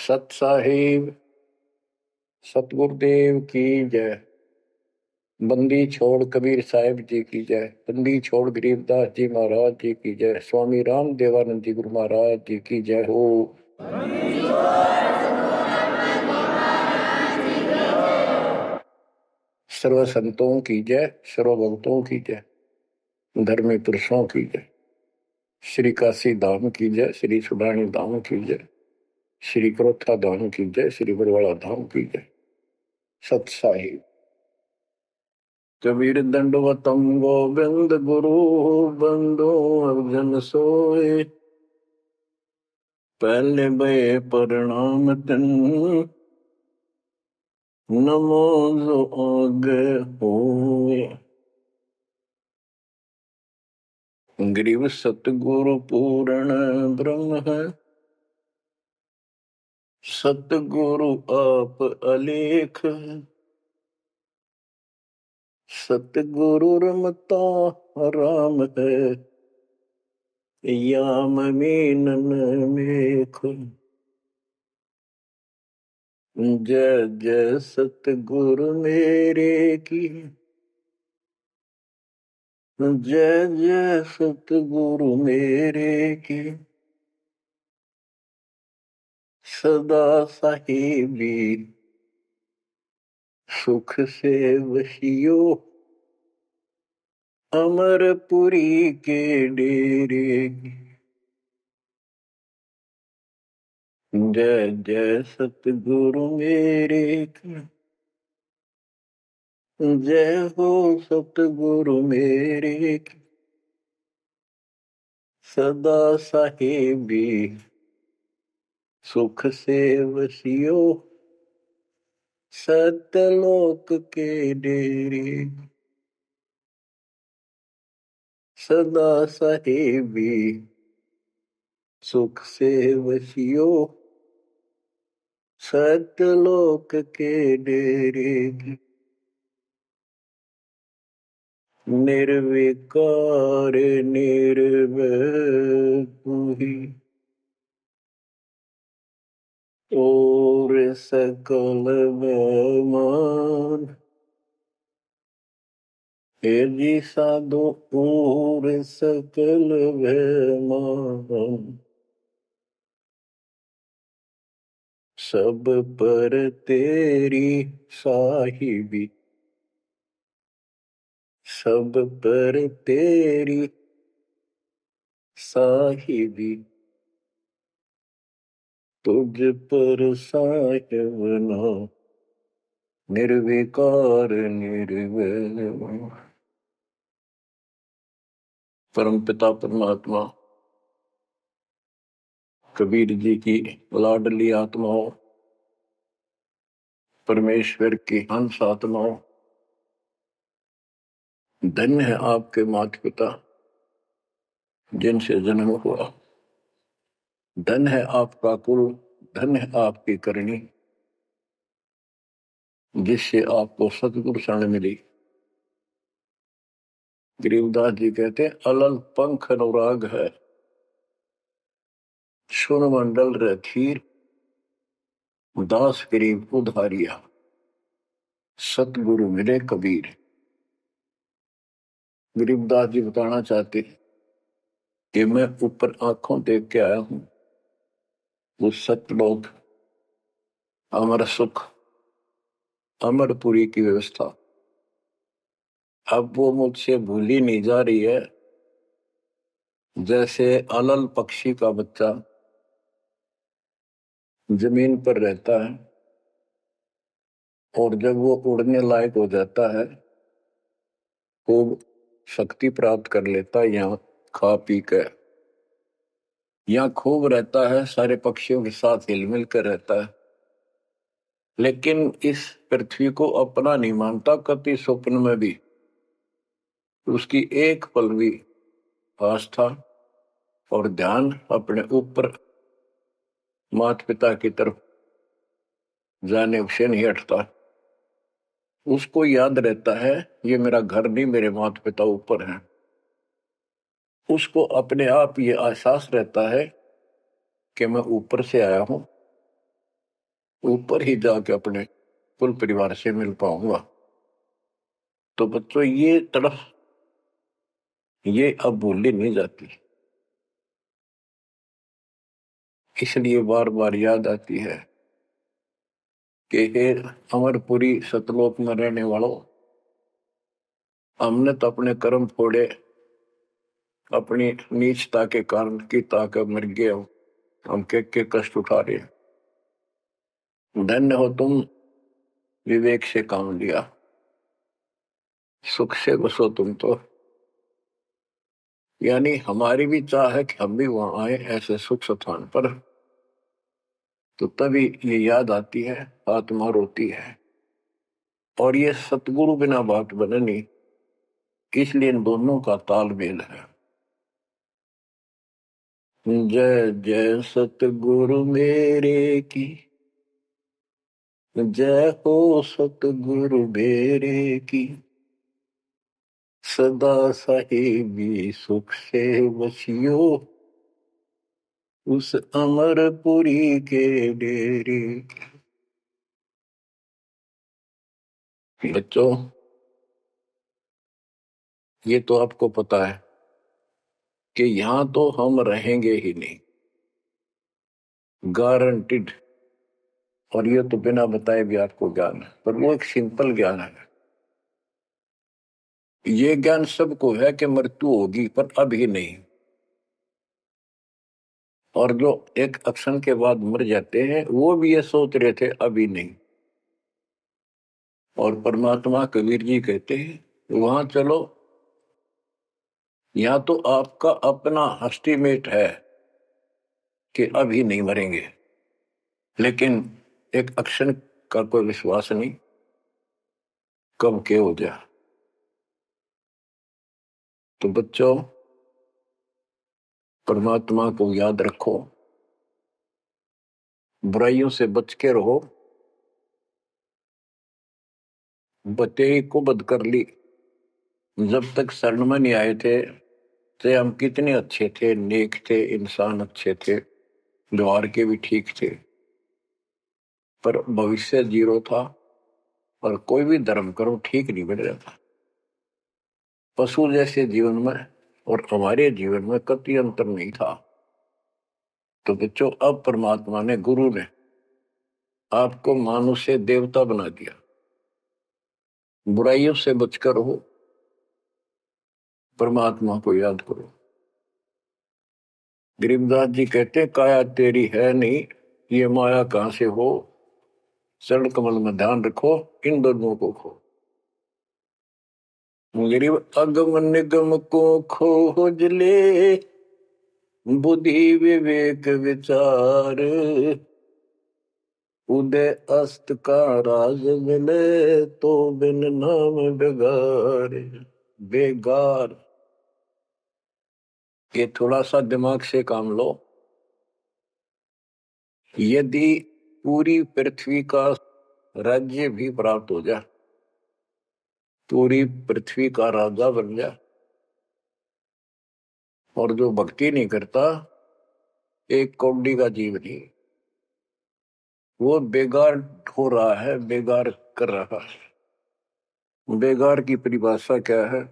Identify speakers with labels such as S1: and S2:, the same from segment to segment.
S1: सत साहिब सतगुरुदेव की जय। बंदी छोड़ कबीर साहिब जी की जय। बंदी छोड़ गरीबदास जी महाराज जी की जय। स्वामी राम देवानंद जी गुरु महाराज जी की जय हो। सर्व संतों की जय, सर्व भक्तों की जय, धर्मी पुरुषों की जय। श्री काशी धाम की जय, श्री सुडानी धाम की जय, श्री क्रोथा धाम की जय, श्री बरवाड़ा धाम की जय। सत साहिब कबीर दंडवतम गोविंद गुरु बंदो अर्जन सोए। पहले बे प्रणाम तन नमो जो आगे होए। ग्रीव सतगुरु पूर्ण ब्रह्म है, सतगुरु आप अलेख। सतगुरु रमता राम है, याम मीनन मेख। जय जय सतगुरु मेरे की, जय जय सतगुरु मेरे की। सदा साहिबी सुख से वशियो, अमरपुरी के डेरे की। जय जय सतगुरु मेरे की, जय हो सतगुरु मेरे की। सदा साहिबी सुख से वसियो, सतलोक के डेरे। सदा साहिबी सुख से वसियो, सतलोक के डेरे। निर्विकार निर्भय तू ही, और सकल बेमान। हे जी साधो और सकल बेमान। सब पर तेरी साहिबी, सब पर तेरी साहिबी। तुझ पर साहिब ना निर्विकार निर्वैर। परम पिता परमात्मा कबीर जी की लाडली आत्माओं, परमेश्वर की हंस आत्माओं, धन्य है आपके माता पिता जिनसे जन्म हुआ। धन्य है आपका कुल, धन्य है आपकी करनी जिससे आपको सतगुरु शरण मिली। गरीबदास जी कहते हैं, अलल पंख अनुराग है, सुन मंडल रखीर, दास गरीब उधारिया। सतगुरु मिले कबीर। गरीबदास जी बताना चाहते कि मैं ऊपर आंखों देख के आया हूं वो सतलोक, अमर सुख, अमरपुरी की व्यवस्था। अब वो मुझसे भूली नहीं जा रही है। जैसे अलल पक्षी का बच्चा जमीन पर रहता है और जब वो उड़ने लायक हो जाता है, खूब शक्ति प्राप्त कर लेता है, यहाँ खा पी कर यहाँ खूब रहता है, सारे पक्षियों के साथ हिलमिल कर रहता है, लेकिन इस पृथ्वी को अपना नहीं मानता कभी स्वप्न में भी। उसकी एक पल भी आस्था और ध्यान अपने ऊपर माता पिता की तरफ जाने से नहीं हटता। उसको याद रहता है ये मेरा घर नहीं, मेरे माता पिता ऊपर हैं। उसको अपने आप ये एहसास रहता है कि मैं ऊपर से आया हूं ऊपर ही जाके अपने कुल परिवार से मिल पाऊंगा। तो बच्चों ये तड़फ ये अब भूली नहीं जाती, इसलिए बार बार याद आती है कि हे अमरपुरी सतलोक में रहने वालों, हमने तो अपने कर्म फोड़े, अपनी नीचता के कारण की ताकत मर गए, हम के कष्ट उठा रहे हैं। धन्य हो तुम, विवेक से काम लिया, सुख से बसो तुम तो। यानी हमारी भी चाह है कि हम भी वहां आए ऐसे सुख स्थान पर। तो तभी ये याद आती है, आत्मा रोती है। और ये सतगुरु बिना बात बने नहीं, इसलिए इन दोनों का तालमेल है। जय जय सतगुरु मेरे की, जय हो सतगुरु मेरे की, सदा साहिबी सुख से बसियो, उस अमरपुरी के डेरे। बच्चों ये तो आपको पता है कि यहां तो हम रहेंगे ही नहीं, गारंटीड। और ये तो बिना बताए भी आपको ज्ञान है, पर वो एक सिंपल ज्ञान है। ये ज्ञान सबको है कि मृत्यु होगी, पर अभी नहीं। और जो एक क्षण के बाद मर जाते हैं वो भी ये सोच रहे थे अभी नहीं। और परमात्मा कबीर जी कहते हैं वहां चलो, यहाँ तो आपका अपना एस्टीमेट है कि अभी नहीं मरेंगे, लेकिन एक क्षण का कोई विश्वास नहीं कब के हो जाए। तो बच्चों परमात्मा को याद रखो, बुराइयों से बच के रहो। बतेई को बद कर ली, जब तक शरण में नहीं आए थे तो हम कितने अच्छे थे, नेक थे, इंसान अच्छे थे, व्यवहार के भी ठीक थे, पर भविष्य जीरो था। और कोई भी धर्म करो ठीक नहीं बन रहा था। पशु जैसे जीवन में और हमारे जीवन में कतई अंतर नहीं था। तो बच्चों अब परमात्मा ने, गुरु ने आपको मानुष से देवता बना दिया। बुराइयों से बचकर हो, परमात्मा को याद करो। गरीबदास जी कहते काया तेरी है नहीं, ये माया कहां से हो, चरण कमल में ध्यान रखो, इन दोनों को खो। गरीब अगम निगम को खोज ले, बुद्धि विवेक विचार, उदय अस्त का राज मिले, तो बिन नाम बेगार। बेगार, ये थोड़ा सा दिमाग से काम लो। यदि पूरी पृथ्वी का राज्य भी प्राप्त हो जाए, पूरी पृथ्वी का राजा बन जाए, और जो भक्ति नहीं करता, एक कौड़ी का जीव नहीं, वो बेगार हो रहा है, बेगार कर रहा है। बेगार की परिभाषा क्या है?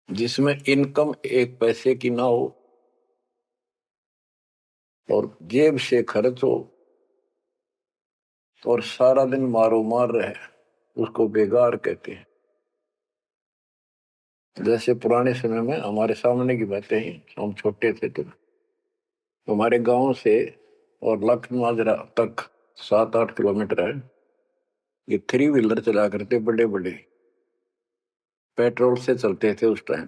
S1: जिसमें इनकम एक पैसे की ना हो और जेब से खर्च हो और सारा दिन मारो मार रहे, उसको बेगार कहते हैं। जैसे पुराने समय में हमारे सामने की बातें हैं, हम छोटे थे तो हमारे गांव से और लखनऊ तक 7-8 किलोमीटर है। ये 3 व्हीलर चला करते, बड़े बड़े पेट्रोल से चलते थे उस टाइम।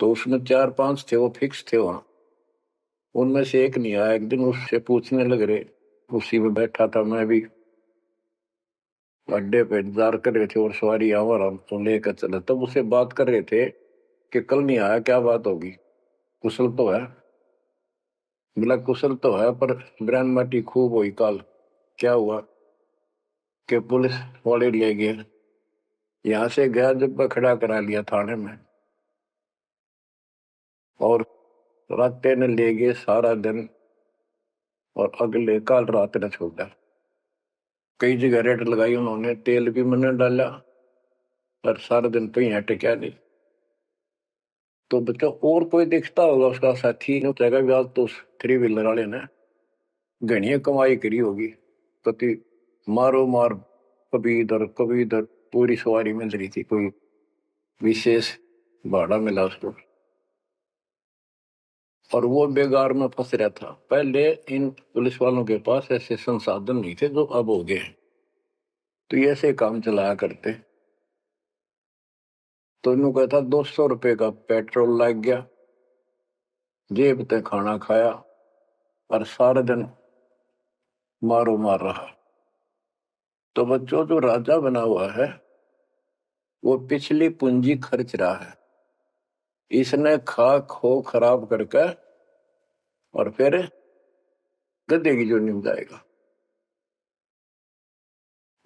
S1: तो उसमें 4-5 थे, वो फिक्स थे वहां। उनमें से एक नहीं आया। एक दिन उससे पूछने लग रहे, उसी में बैठा था मैं भी, अड्डे पे इंतजार कर रहे थे और सवारी आवर हम तो लेकर चले। तब उससे बात कर रहे थे कि कल नहीं आया, क्या बात होगी, कुशल तो है? बोला कुशल तो है, पर ब्रांड माटी खूब हुई काल। क्या हुआ कि पुलिस वाले ले गए, यहाँ से गया जब खड़ा करा लिया थाने में, और रास्ते ने ले गए सारा दिन और अगले काल रात ने छोड़ा। कई जगह रेट लगाई उन्होंने, तेल भी मैंने डाला, पर सारा दिन तो यहाँ टिका नहीं। तो बच्चों और कोई दिखता होगा उसका साथी नहीं चाहेगा भी, आज तो उस 3 व्हीलर वाले ने घनी कमाई करी होगी, कति मारो मार, कभी इधर पूरी सवारी मिल रही थी, कोई विशेष भाड़ा मिला उसको, और वो बेगार में फंस रहा था। पहले इन पुलिस वालों के पास ऐसे संसाधन नहीं थे जो अब हो गए, तो ये ऐसे काम चलाया करते। तो इन्हों कहता 200 रुपये का पेट्रोल लग गया, जेब ते खाना खाया, और सारा दिन मारो मार रहा। तो बच्चों जो राजा बना हुआ है वो पिछली पूंजी खर्च रहा है, इसने खा खो खराब करके और फिर गधे की जोनी में जाएगा।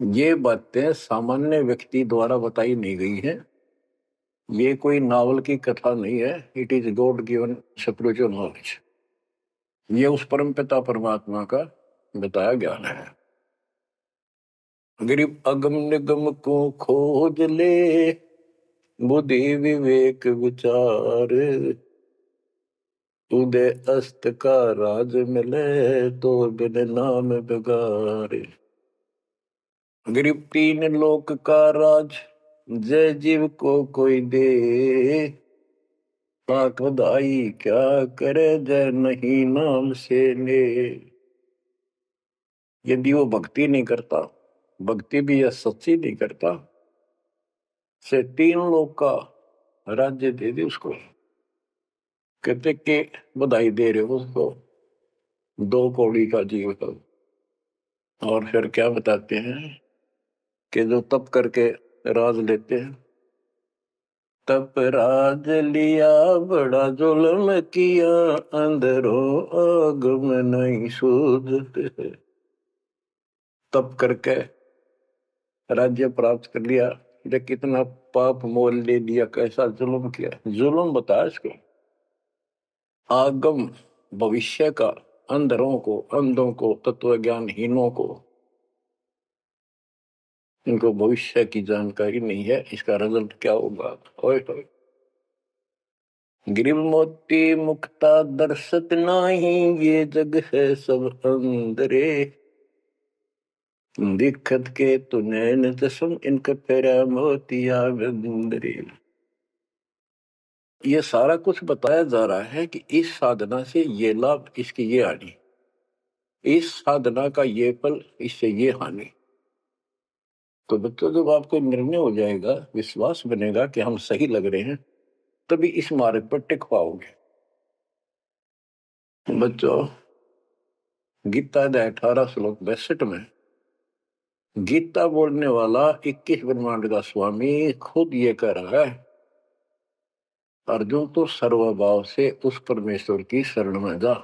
S1: ये बातें सामान्य व्यक्ति द्वारा बताई नहीं गई है, ये कोई नावल की कथा नहीं है। It is God given spiritual knowledge, ये उस परम पिता परमात्मा का बताया ज्ञान है। गरीब अगम निगम को खोज ले, बुद्धि विवेक विचार, उदय अस्त का राज मिले, तो बिन नाम बेगार। गरीब 3 लोक का राज, जय जीव को कोई दे, पाक बधाई क्या करे, जय नहीं नाम से ले। यदि वो भक्ति नहीं करता, भक्ति भी यह सच्ची नहीं करता, से 3 लोक का राज्य दे दे उसको। कहते कि बधाई दे रहे हो उसको 2 कौड़ी का जीव का। और फिर क्या बताते हैं कि जो तप करके राज लेते हैं, तप राज लिया बड़ा जुल्म किया, अंदरों आगम नहीं सूझते। तप करके राज्य प्राप्त कर लिया, ये कितना पाप मोल ले लिया, कैसा जुल्म किया। जुल्म बताया इसको, आगम भविष्य का, अंधरों को, अंधों को, तत्व ज्ञानहीनों को, इनको भविष्य की जानकारी नहीं है, इसका रिजल्ट क्या होगा। ओए गिरिव मोती मुक्ता दर्शत नाही, ये जग है सब अंदरे, दिक्कत के तु नैन चश्म, इनके फेरा मोतिया बंदरे। ये सारा कुछ बताया जा रहा है कि इस साधना से ये लाभ, इसकी ये हानि, इस साधना का ये फल, इससे ये हानि। तो बच्चों जब आपको निर्णय हो जाएगा, विश्वास बनेगा कि हम सही लग रहे हैं, तभी इस मार्ग पर टिक पाओगे। बच्चों गीता अध्याय 18 श्लोक 62 में गीता बोलने वाला 21 ब्रह्मांड का स्वामी खुद ये कह रहा है, अर्जुन तो सर्वभाव से उस परमेश्वर की शरण में जा,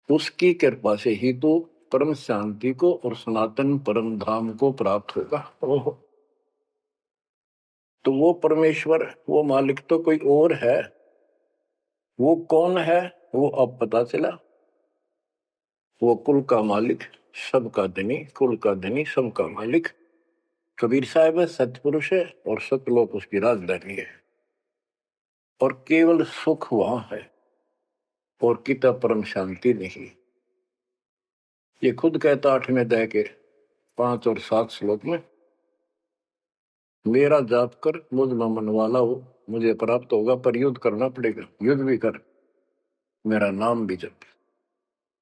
S1: उसकी कृपा से ही तो परम शांति को और सनातन परम धाम को प्राप्त होगा। तो वो परमेश्वर, वो मालिक तो कोई और है। वो कौन है वो अब पता चला। वो कुल का मालिक, सबका धनी, कुल का धनी, सबका मालिक कबीर साहब है, सतपुरुष है, और सतलोक उसकी राजधानी है, और केवल सुख वहां है, और किता परम शांति नहीं। ये खुद कहता 8वें अध्याय के 5 और 7 श्लोक में, मेरा जाप कर मुझ में मन वाला हो, मुझे प्राप्त होगा, पर युद्ध करना पड़ेगा, युद्ध भी कर, मेरा नाम भी जप।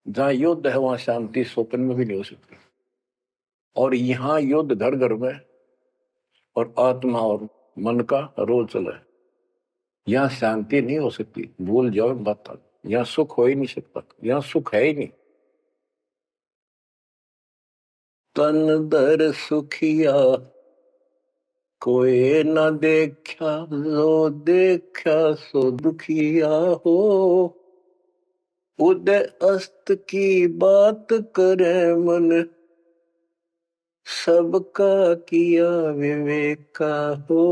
S1: जहां युद्ध है वहां शांति स्वप्न में भी नहीं हो सकती, और यहाँ युद्ध घर घर में और आत्मा और मन का रोज चला है। यहाँ शांति नहीं हो सकती, भूल जाओ बात, यहाँ सुख हो ही नहीं सकता, यहाँ सुख है ही नहीं। तन दर सुखिया कोई न देखा, जो देखा सो दुखिया हो, उदय अस्त की बात करे मन, सबका किया विवेका हो,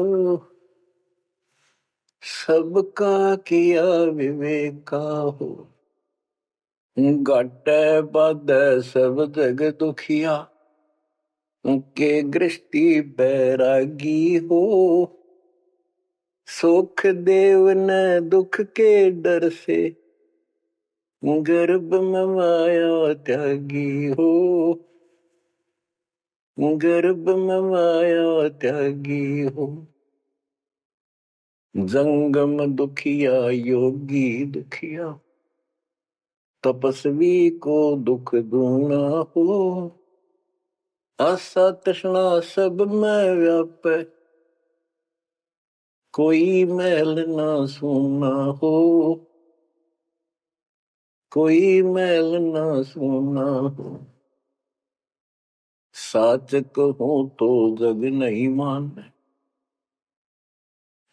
S1: सबका किया विवेका हो। घाटे बाधे सब जग दुखिया, के गृष्टि बैरागी हो। सुख देव न दुख के डर से, गर्भ में माया त्यागी हो। गर्भ में माया त्यागी हो। जंगम दुखिया योगी दुखिया, तपस्वी को दुख दूना हो। आशा तृष्णा सब में व्यापे, कोई मैल ना सूना हो। कोई मैल ना सूना हो। साच कहूं तो जग नहीं माने,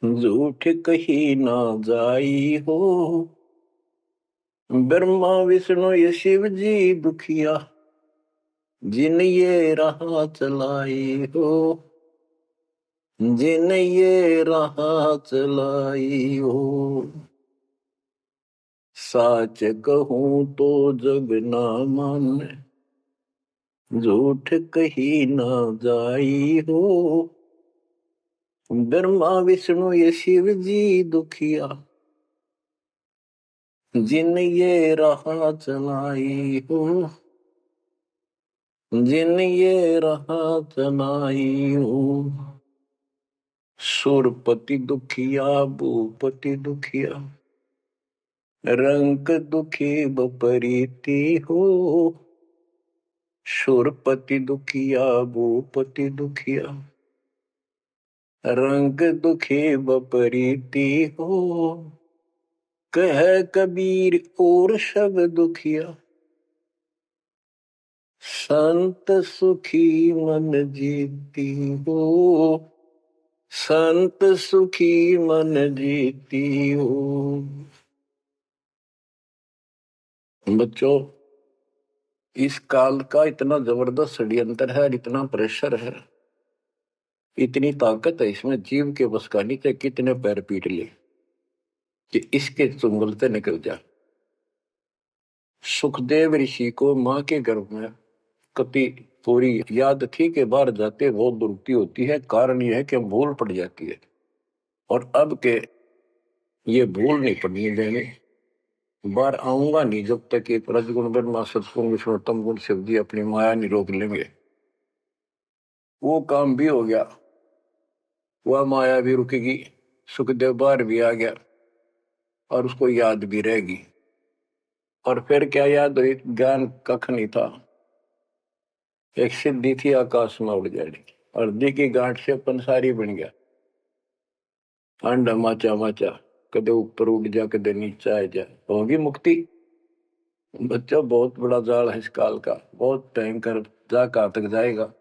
S1: झूठ कही ना जाई हो। ब्रह्मा विष्णु ये शिव जी दुखिया, जिन ये राह चलाई हो। जिन ये राह चलाई हो। साच कहूं तो जग ना माने, झूठ कही ना जाई हो। ब्रह्मा विष्णु ये शिव जी दुखिया, जिन ये राह चलाई हो। जिन ये राह चलाई हो। सुरपति दुखिया भूपति दुखिया, रंग दुखी बपरीति हो। सुरपति दुखिया भूपति दुखिया, रंग दुखी बपरीति हो। कह कबीर और सब दुखिया, संत सुखी मन जीती हो। संत सुखी मन जीती हो। बच्चों, इस काल का इतना जबरदस्त षड्यंत्र है, इतना प्रेशर है, इतनी ताकत है इसमें, जीव के बस का नहीं थे। कितने पैर पीट ले कि इसके चुंगलते निकल जा। सुखदेव ऋषि को मां के गर्भ में कति पूरी याद थी कि बाहर जाते बहुत दुर्गति होती है। कारण यह है कि भूल पड़ जाती है, और अब के ये भूल नहीं पड़नी देंगे। बाहर आऊंगा नहीं जब तक कि रजगुण ब्रह्मा सतगुण विष्णु तम गुण शिव जी अपनी माया नहीं रोक लेंगे। वो काम भी हो गया, वह माया भी रुकेगी, सुखदेव बाहर भी आ गया और उसको याद भी रहेगी। और फिर क्या याद हुई? ज्ञान कख नहीं था, एक सिद्धि थी आकाश में उड़ जाएगी। और दी की गांठ से पंसारी बन गया। अंडा माचा माचा, कदे ऊपर उड़ जा कदे नीचे आ जा, होगी मुक्ति। बच्चा बहुत बड़ा जाल है इस काल का, बहुत भयंकर जा कहां तक जाएगा।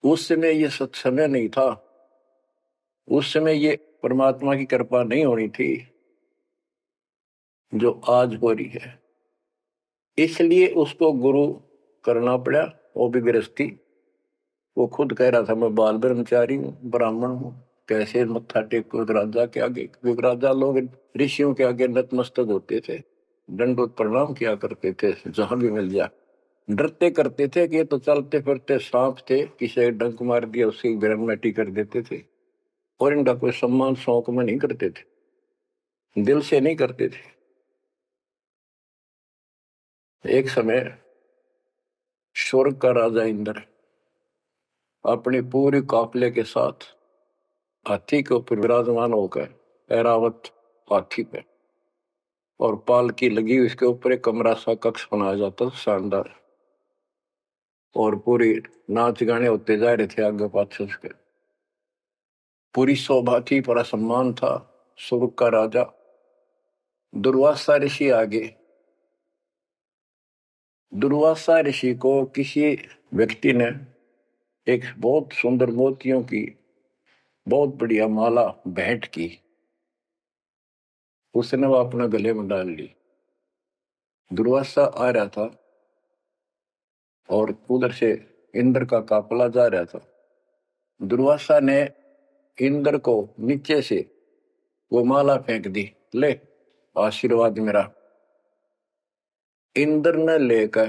S1: उस समय ये सत्समय नहीं था, उस समय ये परमात्मा की कृपा नहीं होनी थी जो आज हो रही है। इसलिए उसको गुरु करना पड़ा, वो भी गृहस्थी। वो खुद कह रहा था मैं बाल ब्रह्मचारी हूँ, ब्राह्मण हूँ, कैसे मत्था टेको राजा के आगे। क्योंकि राजा लोग ऋषियों के आगे नतमस्तक होते थे, दंडोत प्रणाम किया करते थे जहां भी मिल जाए। डरते करते थे कि ये तो चलते फिरते सांप थे, किसी डंक मार दिया उसकी ब्रह्मटी कर देते थे। और इनका कोई सम्मान शौक में नहीं करते थे, दिल से नहीं करते थे। एक समय स्वर्ग का राजा इंद्र अपने पूरे काफिले के साथ हाथी के ऊपर विराजमान होकर, ऐरावत हाथी पे, और पालकी लगी उसके ऊपर एक कमरा सा कक्ष बनाया जाता था शानदार, और पूरी नाच गाने होते जा रहे थे आगे पाछे उसके। पूरी शोभा थी, पूरा सम्मान था। स्वर्ग का राजा दुर्वासा ऋषि आगे। दुर्वासा ऋषि को किसी व्यक्ति ने एक बहुत सुंदर मोतियों की बहुत बढ़िया माला भेंट की। उसने वो अपने गले में डाल ली। दुर्वासा आ रहा था और उधर से इंद्र का काफिला जा रहा था। दुर्वासा ने इंद्र को नीचे से वो माला फेंक दी, ले आशीर्वाद मेरा। इंद्र ने लेकर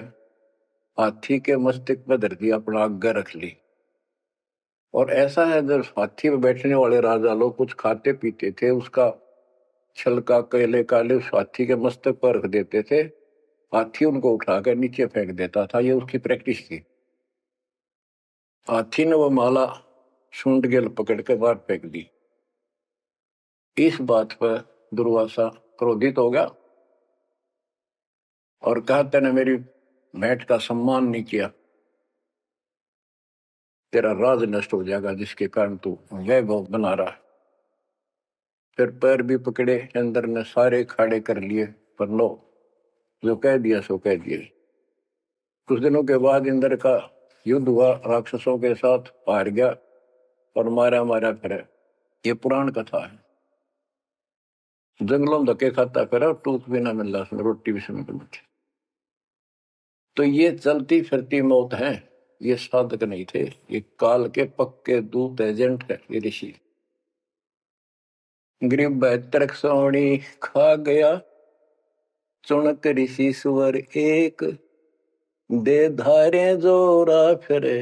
S1: हाथी के मस्तक पर धर दिया, अपना आज्ञा रख ली। और ऐसा है, जब हाथी में बैठने वाले राजा लोग कुछ खाते पीते थे, उसका छलका केले काले उस हाथी के मस्तक पर रख देते थे, हाथी उनको उठाकर नीचे फेंक देता था। ये उसकी प्रैक्टिस थी। हाथी ने वो माला सूंड गेल पकड़ के बाहर फेंक दी। इस बात पर दुर्वासा क्रोधित हो गया और कहा, तूने मेरी भेंट का सम्मान नहीं किया, तेरा राज नष्ट हो जाएगा, जिसके कारण तू वैभव बना रहा है। फिर पैर भी पकड़े, अंदर ने सारे खड़े कर लिए, पर लो, जो कह दिया सो कह दिया। कुछ दिनों के बाद इंद्र का युद्ध हुआ, राक्षसों के साथ हार गया और मारा मारा फिरे। ये पुराण कथा है। जंगलों में धक्के खाता फिरा, टूक भी ना मिल रहा, रोटी भी समय पर बची। तो ये चलती फिरती मौत है, ये साधक नहीं थे, ये काल के पक्के दूत एजेंट है ये ऋषि। गरीब बैतरक सोनी खा गया, चुनक ऋषि सुवर एक, दे धारे जोरा फिरे,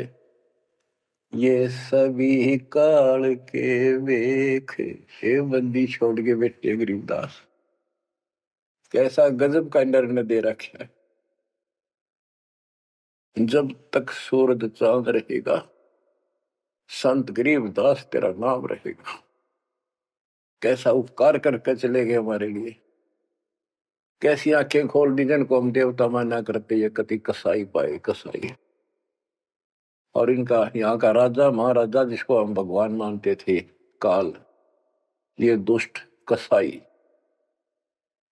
S1: ये सभी काल के वेख। हे बंदी छोड़ के बैठे गरीबदास, कैसा गजब का निर्णय दे रखा है। जब तक सूरज चांद रहेगा, संत गरीबदास तेरा नाम रहेगा। कैसा उपकार करके चले गए हमारे लिए, कैसी आंखें खोल दी जिनको हम देवता माना करते, ये कति कसाई पाए कसाई। और इनका यहाँ का राजा महाराजा जिसको हम भगवान मानते थे, काल, ये दुष्ट कसाई।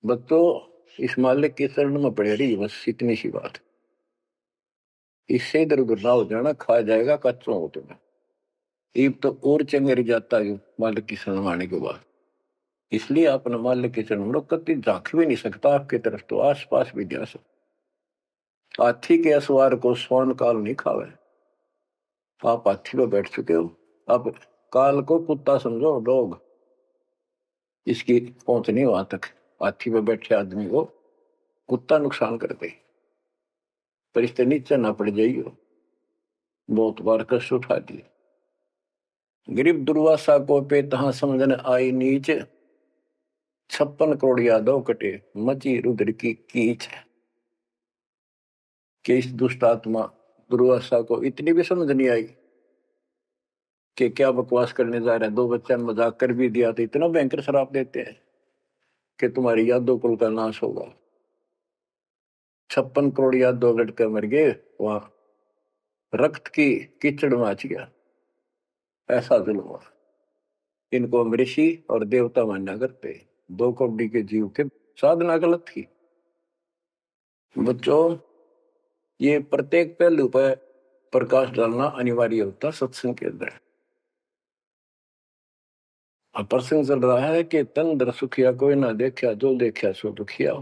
S1: बच्चों, इस मालिक के चरण में पड़े रही, बस इतनी सी बात। इससे इधर उधर ना हो जाना, खा जाएगा कच्चों होते में। ईब तो और चंगेरी जाता है मालिक की शरण आने के बाद। इसलिए अपने मालिक के चरण में कति झांक भी नहीं सकता आपकी तरफ, तो आस पास भी जा सकता। हाथी के असवार को स्वर्ण काल नहीं खावे। आप हाथी पर बैठ चुके हो, अब काल को कुत्ता समझो, डॉग, इसकी पहुंच नहीं वहां तक। हाथी पर बैठे आदमी को कुत्ता नुकसान करते, पर इससे नीचे ना पड़ जाइयो, बहुत बार कष्ट उठा दिए। गरीब दुर्वासा को पे तहां समझने आई नीच, 56 करोड़ यादव कटे, मची रुद्र की कीच। कि इस दुष्ट आत्मा दुर्वासा को इतनी भी समझ नहीं आई कि क्या बकवास करने जा रहे हैं। 2 बच्चा मजाक कर भी दिया तो इतना भयंकर शराब देते हैं कि तुम्हारी यादव कुल का नाश होगा। 56 करोड़ यादव लड़के मर गए, वहां रक्त की कीचड़ मच गया। ऐसा जुल्म हुआ। इनको हम ऋषि और देवता मानना करते, 2 कौड़ी के जीव थे, साधना गलत थी। बच्चों, ये प्रत्येक पहलू पर प्रकाश डालना अनिवार्य होता सत्संग के अंदर। अब प्रसंग चल रहा है कि तन दर सुखिया कोई ना देखा, जो देखा सो दुखिया।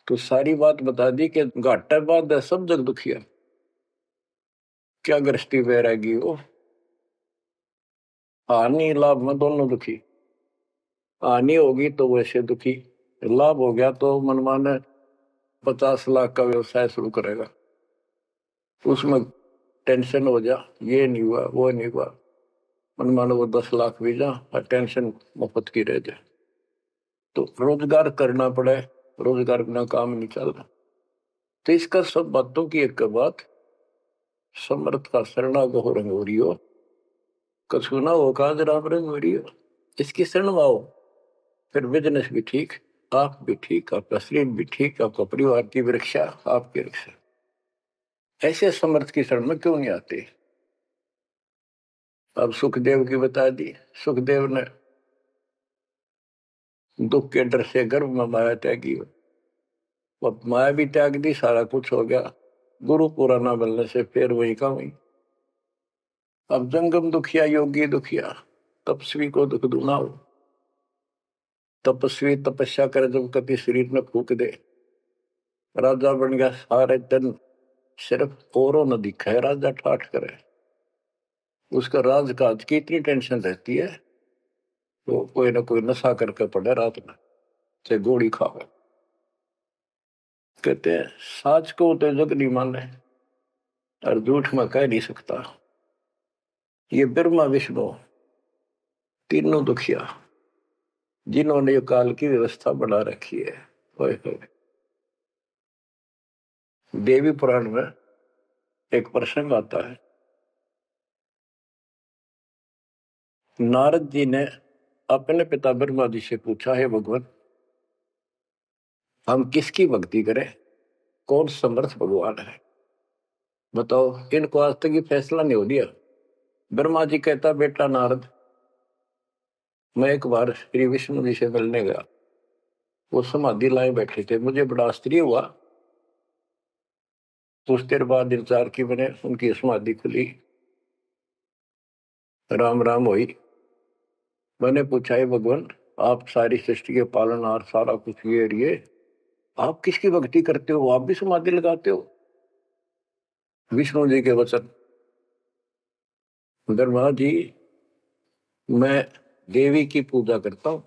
S1: तो सारी बात बता दी कि घाटा बाद सब जग दुखिया। क्या गृष्टि वैरागी हो, हानि लाभ में दोनों दुखी। हानि होगी तो वैसे दुखी, लाभ हो गया तो मनमाने 50 लाख का व्यवसाय शुरू करेगा, उसमें टेंशन हो जा, ये नहीं हुआ वो नहीं हुआ, मनमाने वो 10 लाख भी जा और टेंशन मुफ्त की रह जाए। तो रोजगार करना पड़े, रोजगार बिना काम नहीं चल रहा। तो इसका सब बातों की एक बात, समर्थ का शरणा गो रंग हो रही हो, कछुना हो काज राम रंग हो रही हो, इसकी शरण में आओ, फिर बिजनेस भी ठीक, आप भी ठीक, आपका शरीर भी ठीक, आपका परिवार की भी रक्षा, आपकी रक्षा। ऐसे समर्थ की शरण में क्यों नहीं आते। अब सुखदेव की बता दी। सुखदेव ने दुख के डर से गर्भ में माया त्यागी, अब माया भी त्याग दी, सारा कुछ हो गया, गुरु पूरा ना मिलने से फिर वही का वही। अब जंगम दुखिया योगी दुखिया, तपस्वी को दुख दूना हो। तपस्वी तपस्या करे, जब कभी शरीर में फूक दे, राजा बन गया, सारे दिन सिर्फ औरों न दिखाए, राजा ठाठ करे, उसका राजकाज की इतनी टेंशन रहती है, तो कोई ना कोई नशा करके पड़े रात में, चाहे गोली खावे। कहते हैं साच को तो जग नहीं माने और झूठ में कह नहीं सकता। ये ब्रह्मा विष्णु तीनों दुखिया जिन्होंने ये काल की व्यवस्था बना रखी है। होए होए। देवी पुराण में एक प्रसंग आता है, नारद जी ने अपने पिता ब्रह्मा जी से पूछा, है भगवान हम किसकी भक्ति करें, कौन समर्थ भगवान है, बताओ। इनको आज तक ये फैसला नहीं हो दिया। ब्रह्मा जी कहता, बेटा नारद मैं एक बार श्री विष्णु जी से मिलने गया, वो समाधि लाए बैठे थे, मुझे बड़ा आश्चर्य हुआ। कुछ देर बाद इंतजार की मैंने, उनकी समाधि खुली, राम राम हुई। मैंने पूछा, है भगवान आप सारी सृष्टि के पालनहार, सारा कुछ ये आप किसकी भक्ति करते हो, आप भी समाधि लगाते हो। विष्णु जी के वचन, ब्रह्मा जी मैं देवी की पूजा करता हूँ,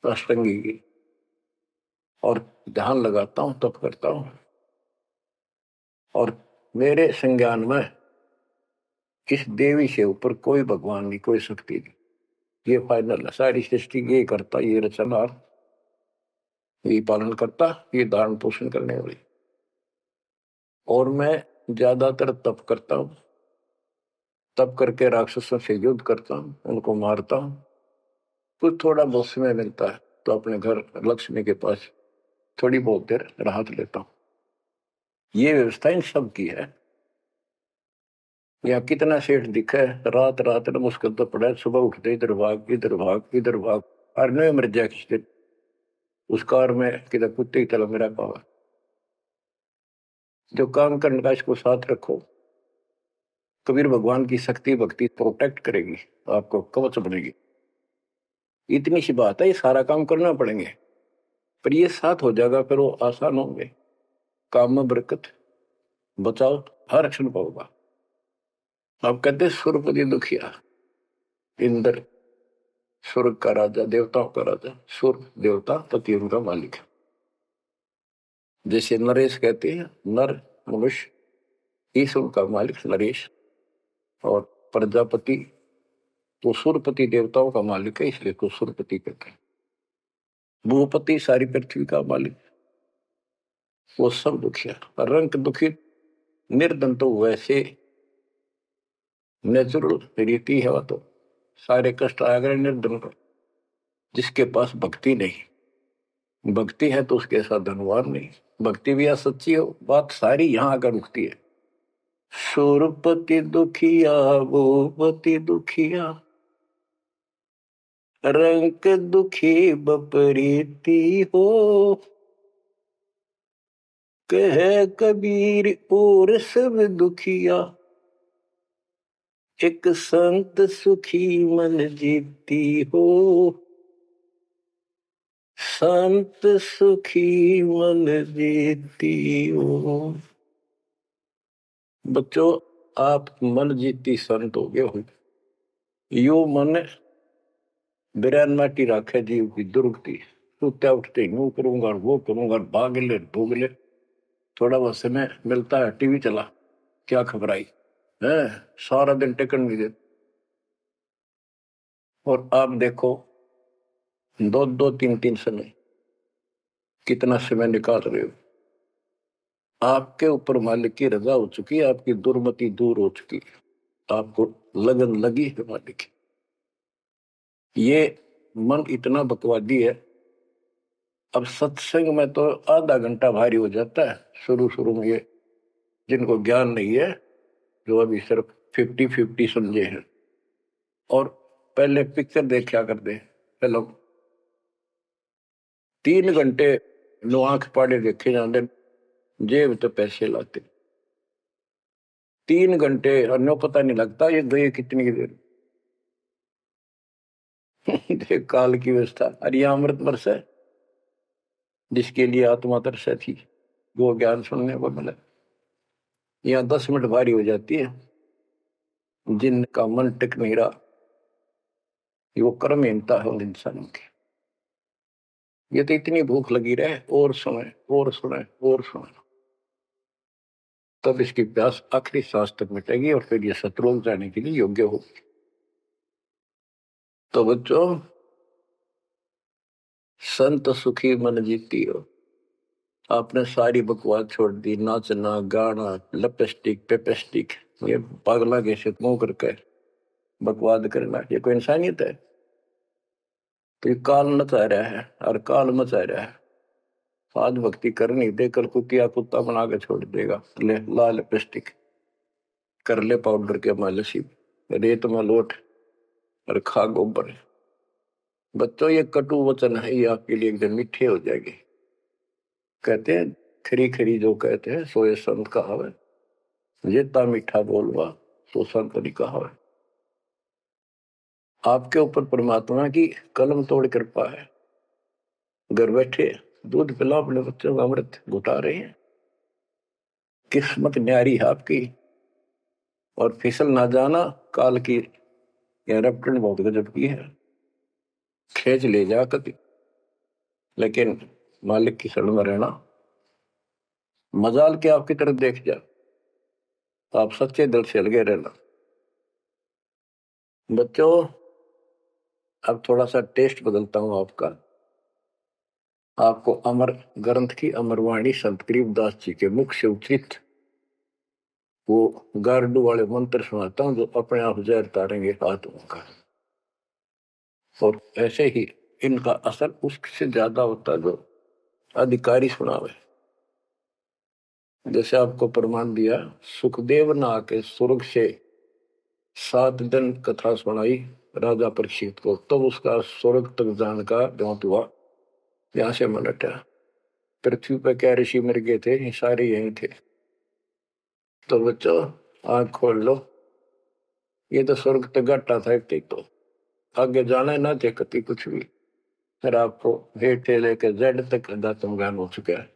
S1: अष्टंगी की, और ध्यान लगाता हूँ, तप करता हूँ, और मेरे संज्ञान में इस देवी से ऊपर कोई भगवान नहीं, कोई शक्ति नहीं। ये फाइनल है, सारी सृष्टि ये करता, ये रचनहार, ये पालन करता, ये धारण पोषण करने वाली। और मैं ज्यादातर तप करता हूँ, तप करके राक्षसों से युद्ध करता हूँ, उनको मारता हूँ। कुछ थोड़ा बहुत समय मिलता है तो अपने घर लक्ष्मी के पास थोड़ी बहुत देर राहत लेता हूँ। ये व्यवस्था इन सब की है। या कितना सेठ दिखे, रात रात में मुश्किल तो पड़ा, सुबह उठते इधर भाग इधर भाग इधर भाग, और नहीं मर जाए किस दिन उस कार में किधर कुत्ते की तरह मेरा पावा। जो काम करने का इसको साथ रखो, कबीर भगवान की शक्ति भक्ति प्रोटेक्ट करेगी, आपको कवच बनेगी। इतनी सी बात है, ये सारा काम करना पड़ेंगे, पर ये साथ हो जाएगा, फिर वो आसान होंगे। काम में बरकत, बचाओ, हर क्षण पाओगा। आप कहते सुरपति दुखिया, इंद्र स्वर्ग का राजा, देवताओं का राजा, सुर देवता पति उनका मालिक है। जैसे नरेश कहते हैं, नर मनुष्य, ईश्वर का मालिक नरेश, और प्रजापति तो सुरपति देवताओं का मालिक है, इसलिए तो सुरपति कहते हैं। भूपति सारी पृथ्वी का मालिक, वो सब दुखिया। रंग दुखी निर्धन तो वैसे नेचुरल रीति है, वो तो सारे कष्ट आ गए निर्धन पर। जिसके पास भक्ति नहीं, भक्ति है तो उसके साथ धनवान नहीं, भक्ति भी सच्ची हो, बात सारी यहां आकर रुकती है। सुरपति दुखिया वो पति दुखिया, रंग दुखी बपरीती हो, कह कबीर और सब दुखिया, एक संत सुखी मन जीती हो, संत सुखी मन जीती हो। बच्चों आप मन जीती संत हो गए हो। यो मन बिरान माटी राखे जीव की दुर्गति, सुत्या उठते यूं करूंगा वो करूंगा, भाग ले भोग ले, थोड़ा बहुत समय मिलता है टीवी चला, क्या खबर आई है, सारा दिन टिकन नहीं देते। और आप देखो दो दो तीन तीन समय कितना समय निकाल रहे हो। आपके ऊपर मालिक की रजा हो चुकी है, आपकी दुर्मति दूर हो चुकी है, आपको लगन लगी है मालिक की। ये मन इतना बकवादी है। अब सत्संग में तो आधा घंटा भारी हो जाता है शुरू शुरू में, ये जिनको ज्ञान नहीं है, जो अभी सिर्फ 50-50 समझे हैं, और पहले पिक्चर देखा करते पहले 3 घंटे लो आंख पाड़े देखे जाते, जेब तो पैसे लाते 3 घंटे, अन्य पता नहीं लगता ये गए कितनी देर। देख काल की व्यवस्था। अरे अमृत वर्ष है, जिसके लिए आत्मा तरसा थी वो ज्ञान सुनने को मिला। यहाँ 10 मिनट भारी हो जाती है, जिनका मन टिक नहीं रहा, वो कर्महीनता है उन इंसानों की। ये तो इतनी भूख लगी रहे और सुने और सुने और सुने, तब इसकी प्यास आखिरी सांस तक मिटेगी और फिर ये शत्रुघ्न जाने के लिए योग्य होगी। तो बच्चों, संत सुखी मन जीती हो। आपने सारी बकवास छोड़ दी, नाचना गाना लिपस्टिक पेपेस्टिक, ये पागला के मुंह करके बकवाद करना, ये कोई इंसानियत है? तो ये काल मचा रहा है और काल मचा रहा है। आज भक्ति करनी दे, कल कुतिया कुत्ता बना के छोड़ देगा। ले ला लिपस्टिक, कर ले पाउडर के मालिश, रेत में लोट और खा गोबर। बच्चों, ये कटु वचन है, ये आपके लिए एकदम मीठे हो जाएंगे। कहते हैं खरी खरी जो कहते हैं सो ये संत कहावे, जेता मीठा बोलवा सो संत नहीं कहावे। आपके ऊपर परमात्मा की कलम तोड़ कृपा है। घर बैठे दूध पिला अपने बच्चों का अमृत घुटा रहे हैं। किस्मत न्यारी है आपकी। और फिसल ना जाना, काल की रपटन बहुत गजब की है, खेच ले जा कभी, लेकिन मालिक की शरण में रहना। मजाल के आपकी तरफ देख जा, आप सच्चे दिल से लगे रहना। बच्चों, अब थोड़ा सा टेस्ट बदलता हूं आपका। आपको अमर ग्रंथ की अमरवाणी संत गरीबदास जी के मुख से उचित वो गारडू वाले मंत्र सुनाता हूं, जो अपने आप जहर तारेंगे आत्मा का। और ऐसे ही इनका असर उससे ज्यादा होता जो अधिकारी सुनावे। जैसे आपको प्रमाण दिया, सुखदेव ना के स्वर्ग से 7 दिन कथा सुनाई राजा परीक्षित को, तब तो उसका स्वर्ग तक जाने का द्योत हुआ। यहां से मन हटा। पृथ्वी पर क्या ऋषि मर गए थे, सारे यही थे। तो बच्चों, आंख खोल लो। ये तो स्वर्ग तक घाटा था, तो आगे जाना ना थे कति कुछ भी। फिर आपको हेठ से लेकर जेड तक अध्यात्म ज्ञान हो चुका है।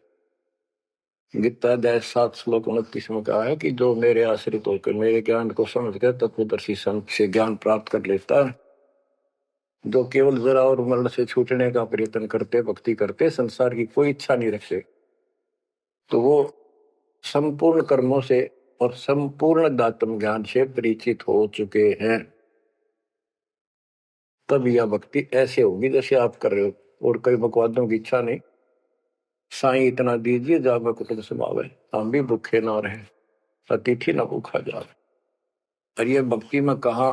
S1: गीता अध्याय 7 श्लोक 29 में कहा है कि जो मेरे आश्रित होकर मेरे ज्ञान को समझ कर तत्वदर्शी संत से ज्ञान प्राप्त कर लेता है, जो केवल जरा और मरण से छूटने का प्रयत्न करते, भक्ति करते, संसार की कोई इच्छा नहीं रखते, तो वो संपूर्ण कर्मों से और संपूर्ण दात्म ज्ञान से परिचित हो चुके हैं। तब यह भक्ति ऐसे होगी जैसे आप कर रहे हो, और कई बकवादों की इच्छा नहीं। साईं इतना दीजिए जावे कुटुंब समावे, हम भी भूखे ना रहे, अतिथि न भूखा जावे। और ये भक्ति में कहा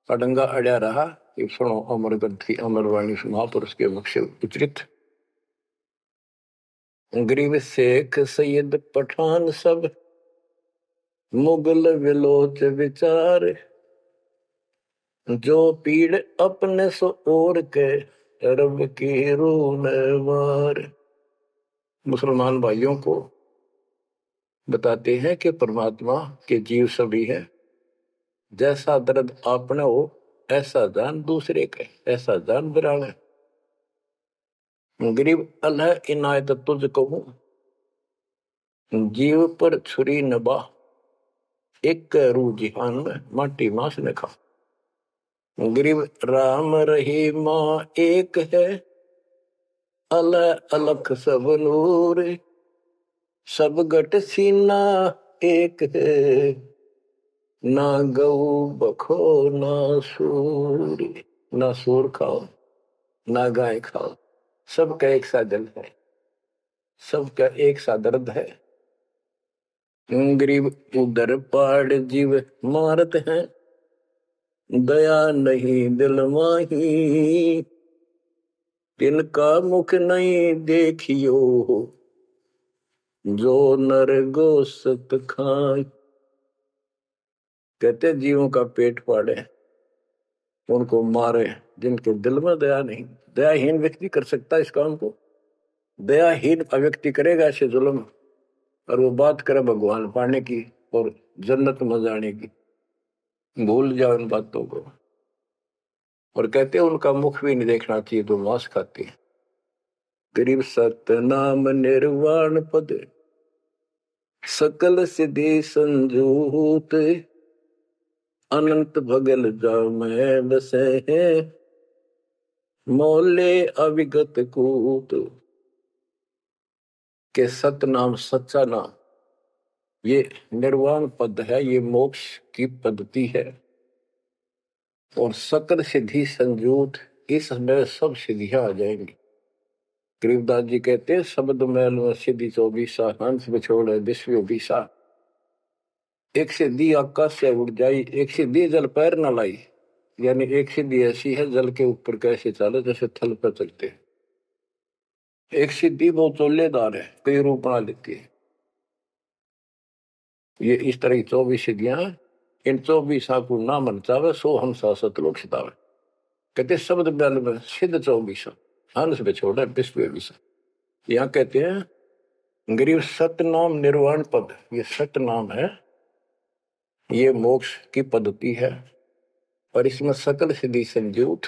S1: अडंगा अड़या रहा। ये सुनो अमर ग्रंथी अमरवाणी महापुरुष के मुख से उच्चरित। गरीब शेख सैयद पठान सब मुगल विलोच विचार, जो पीड़ अपने सो और के रब की रूह मार। मुसलमान भाइयों को बताते हैं कि परमात्मा के जीव सभी है। जैसा दर्द आपने हो ऐसा जान दूसरे के, ऐसा जान बिराने। गरीब अल्लाह इनायत तुझ कहूं, जीव पर छुरी नबा, एक रू जिहान में माटी मांस ने खा। गरीब राम रहीमा एक है, अल्लाह अलख सब नूर, सब गट सीना एक है, ना गऊ बखो ना सूर। ना सूर खाओ ना गाय खाओ, सबका एक सा दिल है, सबका एक सा दर्द है। गरीब उधर पाड़ जीव मारत हैं, दया नहीं दिल माही, तिनका मुख नहीं देखियो, जो नर गोसत खाए। कहते जीवों का पेट फाड़े, उनको मारे, जिनके दिल में दया नहीं। दयाहीन व्यक्ति कर सकता है इस काम को। दयाहीन व्यक्ति करेगा ऐसे जुल्म, और वो बात करे भगवान पाने की और जन्नत में जाने की, भूल जाओ इन बातों को। और कहते हैं उनका मुख भी नहीं देखना चाहिए, तो मांस खाते हैं। गरीब सतनाम निर्वाण पद, सकल सिद्धि संजूत, अनंत भगल जा में बसे हैं, मोले अविगत कूत के सतनाम सच्चा नाम, ये निर्वाण पद है, ये मोक्ष की पद्धति है। और सकल सिद्धि संजूत, इसमें सब सिद्धियां आ जाएंगी। गरीबदास जी कहते हैं शब्द मैल में सिद्धि 24 हंस बिछोड़ विश्व 20। एक सिद्धि आकाश से उड़ जाई, एक सिद्धि जल पैर न लाई। यानी एक सिद्धि ऐसी है जल के ऊपर कैसे चले जैसे थल पर चलते हैं। एक सिद्धि बहुत चोलेदार है, कई रूप बना लेती है। ये इस तरह की 24 सिद्धियां हैं। इन 24 को ना मन चावे सो हम सतलोक सितावे। कहते शब्द मैल में सिद्ध 24 हंस बिछोड़ विश्व 20। यहाँ कहते हैं गरीब सतनाम निर्वाण पद, ये सतनाम है, ये मोक्ष की पद्धति है। और इसमें सकल सिद्धि संजूत,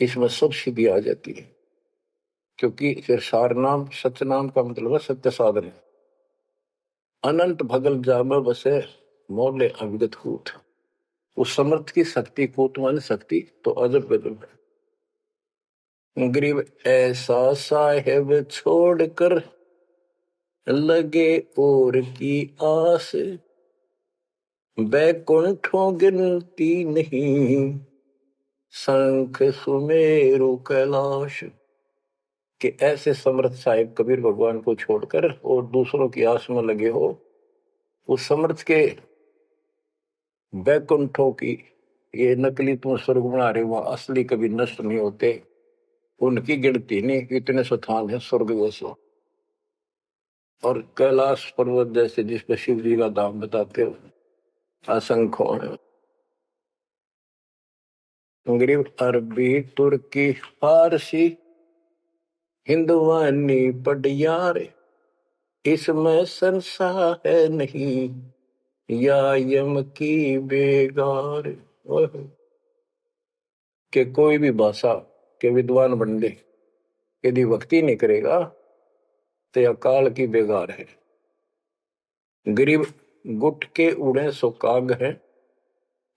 S1: इसमें सब सिद्धि आ जाती है। क्योंकि फिर सार नाम सतनाम का मतलब है सत्य साधन। अनंत भगल जाम बसे मोले अविगत कूट। उस समर्थ की शक्ति, कूट मान शक्ति तो अजब गजब है। गरीब ऐसा साहेब छोड़कर लगे और की आस, बैकुंठों गिनती नहीं शंख सुमेरु कैलाश। कि ऐसे समर्थ साहिब कबीर भगवान को छोड़कर और दूसरों की आस में लगे हो, उस समर्थ के बैकुंठों की, ये नकली तुम स्वर्ग बना रहे हो, असली कभी नष्ट नहीं होते, उनकी गिनती नहीं, इतने स्थान है स्वर्ग जैसे। और कैलाश पर्वत जैसे जिसपे शिव जी का दाम बताते हो असंख्य है। गरीब अरबी तुर्की फारसी हिंदुवानी पडियार, इसमें संसार है नहीं या यम की बेगार। के कोई भी भाषा के विद्वान बंदे यदि भक्ति नहीं करेगा तो यह काल की बेगार है। गरीब गुट के उड़े सो काग है,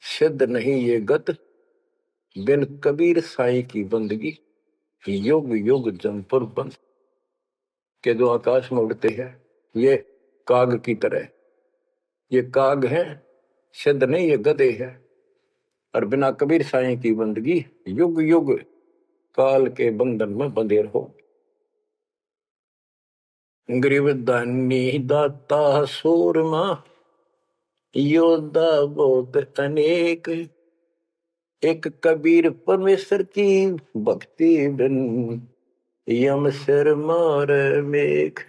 S1: सिद्ध नहीं ये गत बिन कबीर साई की बंदगी युग युग जमपुर बंद। के जो आकाश में उड़ते हैं ये काग की तरह, ये काग है, सिद्ध नहीं ये गधे है। और बिना कबीर साईं की बंदगी युग युग काल के बंधन में बंधे रहो। गरीब दानी दाता सूरमा योद्धा बहुत अनेक, एक कबीर परमेश्वर की भक्ति बिन यम सिर मार मेघ।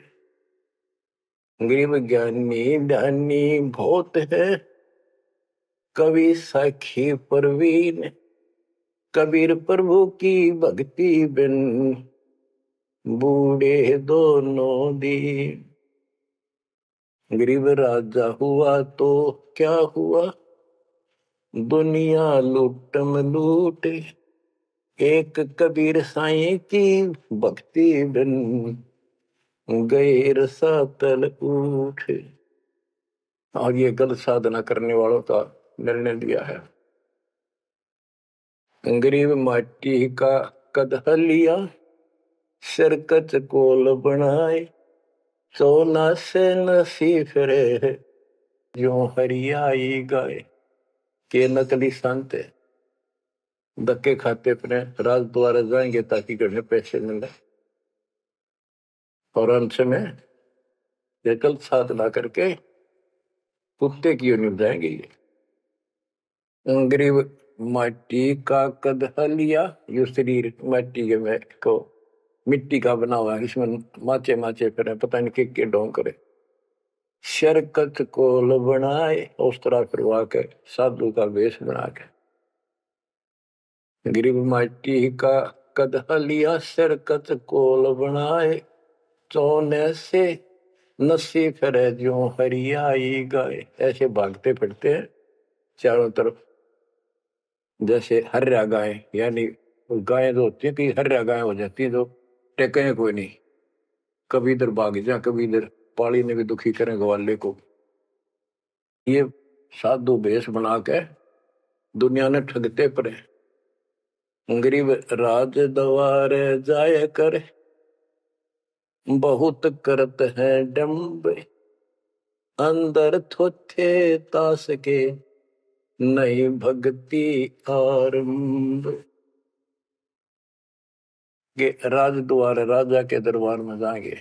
S1: गरीब ज्ञानी ध्यानी बहुत है, कवि साखी परवीन, कबीर प्रभु की भक्ति बिन बूढ़े दोनों दीन। गरीब राजा हुआ तो क्या हुआ, दुनिया लूटम लूटे, एक कबीर साईं की भक्ति बिन गैर सातल उठे। और ये गलत साधना करने वालों का निर्णय दिया है। गरीब माटी का कदह लिया, सिरकत कोल बनाए, सोना से नसी फिरे जो हरियाई गाय। के नकली संत धक्के खाते अपने राज द्वारा जाएंगे ताकि गढ़े पैसे मिले, और अंत में ये गलत साधना करके कुत्ते की ओर जाएंगे। ये गरीब माटी का कदह लिया, यो शरीर माटी के को मिट्टी का बना हुआ है, इसमें माचे माचे फिर पता नहीं के ढोंग करे। शरकत कोल बनाए, उस तरह करवा के साधु का वेश बना के। गरीब माटी का कदह लिया, शरकत कोल बनाए, चौने से नसी फिरे जो हरियाई गाय। ऐसे भागते फिरते हैं चारों तरफ जैसे हर्या गाय, यानी गायें जो होती है कि हर्या गाय हो जाती है जो टेके कोई नहीं, कभी इधर भाग जा कभी इधर, पाली ने भी दुखी करें ग्वाले को। ये साधु भेष बना के दुनिया ने ठगते पड़े। गरीब राज द्वार जाय कर, बहुत करत है डम्ब, अंदर थोथे तास के, नहीं भक्ति आरंभ। के राजद्वार राजा के दरबार में जाएंगे,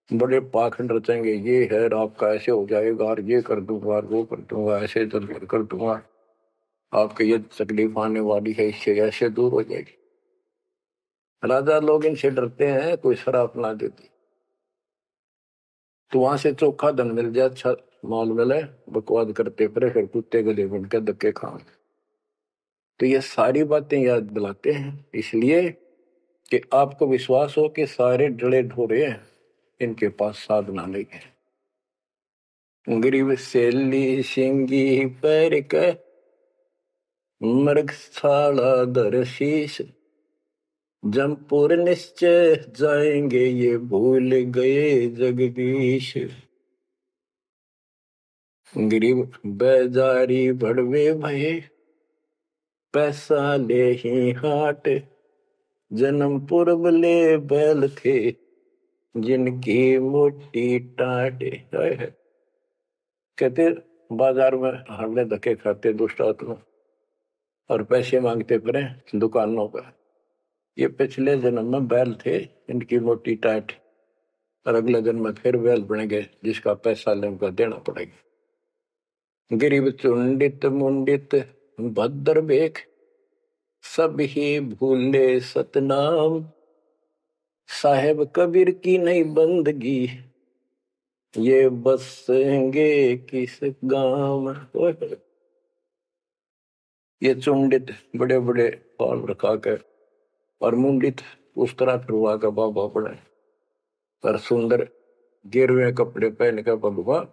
S1: बड़े पाखंड रचेंगे, ये है आपका ऐसे हो जाएगा और ये कर दूंगा और वो कर दूंगा, ऐसे कर दूंगा, आपके ये तकलीफ आने वाली है, इससे ऐसे दूर हो जाएगी। राजा लोग इनसे डरते हैं, कोई शराब ना देती तो वहां से चोखा धन मिल जाए, अच्छा माल मिले, बकवाद करते फिर कुत्ते गले बन के धक्के खाएं। तो ये सारी बातें याद दिलाते हैं इसलिए कि आपको विश्वास हो कि सारे डले ढोरे हैं, इनके पास साधना नहीं है। गरीब सेली सिंगी पैर के, मृगशाला धर शीश, जमपुर निश्चय जाएंगे, ये भूल गए जगदीश। गरीब बेजारी भड़वे भये, पैसा ले ही हाट, जन्म पूर्व ले बैल थे, जिनकी मोटी टाट। कहते बाजार में हरने धक्के खाते दुष्ट आत्मा और पैसे मांगते फिरे दुकानों पर, ये पिछले जन्म में बैल थे, इनकी मोटी टाट, और अगले जन्म में फिर बैल बनेंगे, जिसका पैसा ले उनका देना पड़ेगा। गरीब चुंडित मुंडित भद्र बेख, सब ही भूले सतनाम, साहेब कबीर की नहीं बंदगी, ये बसेंगे किस गांव में। ये चुंडित बड़े बड़े बाल रखा कर और मुंडित उस तरह फिरवा कर बाबा पड़े, पर सुंदर गिरवे कपड़े पहन कर भगवान,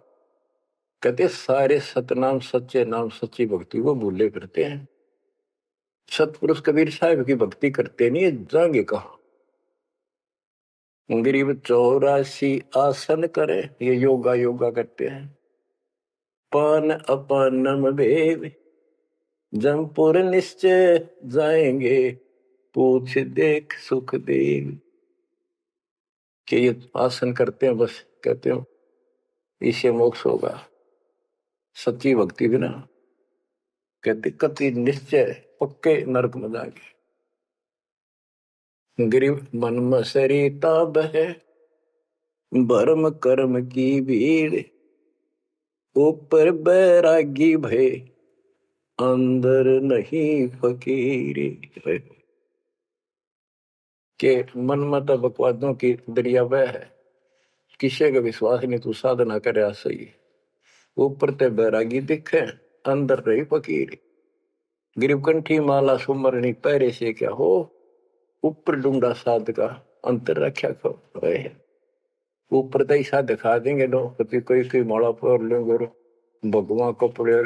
S1: कहते सारे सतनाम सच्चे नाम सच्ची भक्ति को भूले करते हैं। सतपुरुष कबीर साहब की भक्ति करते नहीं, जाएंगे कहा। गरीब 84 आसन करे, ये योगा करते हैं। पान अपानम भेद, जमपुर निश्चय जाएंगे, पूछ देख सुख देव। कि ये आसन करते हैं, बस कहते हो इससे मोक्ष होगा, सच्ची भक्ति बिना कहते कति निश्चय पक्के नरक में जाएंगे। गरीब मन मसरी ताब है, भरम कर्म की भीड़, ऊपर बैरागी भय, अंदर नहीं फकीरी। के मन मत बकवादों की दरिया वह है, किसी का विश्वास नहीं, तू साधना करे सही, ऊपर ते बैरागी दिखे, अंदर रही फकीरी। गरीब कंठी माला सुमरनी पैरे से क्या हो, ऊपर ढूंढा साध का, अंतर रक्षा खो। ऊपर तो ऐसा दिखा देंगे लोग, कभी कोई माला पर लेंगे, भगवान कपड़े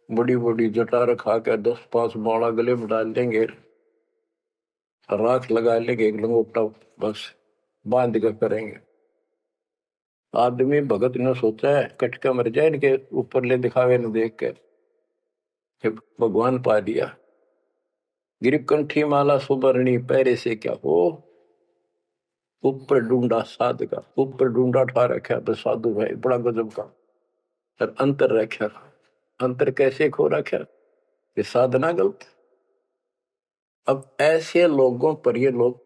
S1: बड़ी बड़ी जटा रखा के 10-5 माला गले में डाल देंगे, राख लगा लेंगे, एक लंगोटा बस बांध कर करेंगे। आदमी भगत ने सोचा है कटका मर जाए इनके ऊपर ले दिखावे न देख के, भगवान पा दिया। गिरीब कंठी माला सुबरणी पैरे से क्या हो, ऊपर ढूंढा साध का, ऊपर ढूंढा ठा रखा तो साधु भाई बड़ा गजब का, और अंतर रखा, अंतर कैसे खो रखा, ये साधना गलत। अब ऐसे लोगों पर ये लोग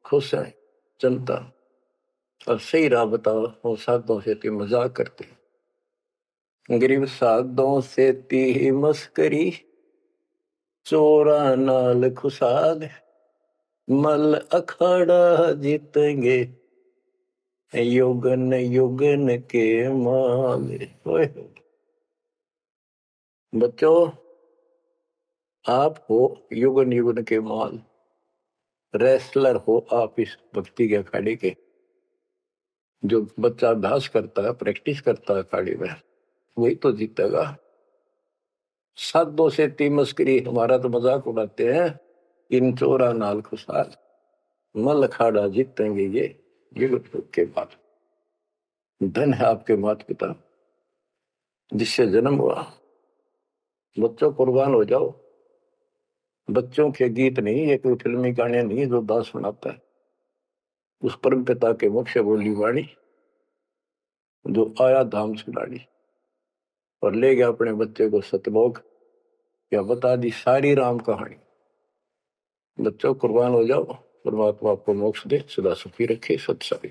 S1: खुश हैं जनता, और सही राह बताओ, वो साधुओं से ती मजाक करते। गरीब साधुओं से ती मस्करी, चोरा नाल खुशाल, मल अखाड़ा जीतेंगे, युगन युगन के माल। बच्चों आप हो युगन युगन के माल, रेसलर हो आप इस भक्ति के अखाड़े के। जो बच्चा अभ्यास करता है, प्रैक्टिस करता है अखाड़े में, वही तो जीतेगा। साधुओं से ती मस्करी, हमारा तो मजाक उड़ाते हैं, इन चोरा नाल खुशाल, मल अखाड़ा जीतेंगे ये युग के बाद। धन है आपके माता पिता जिससे जन्म हुआ, बच्चों कुर्बान हो जाओ, बच्चों के गीत नहीं, ये कोई फिल्मी गाने नहीं जो दास सुनाता है। उस परम पिता के मुख से बोली वाणी, जो आया धाम से लाड़ी और ले गया अपने बच्चे को सतलोक, या बता दी सारी राम कहानी। बच्चों कुर्बान हो जाओ, परमात्मा आपको मोक्ष दे, सदा सुखी रखे। सत्संग।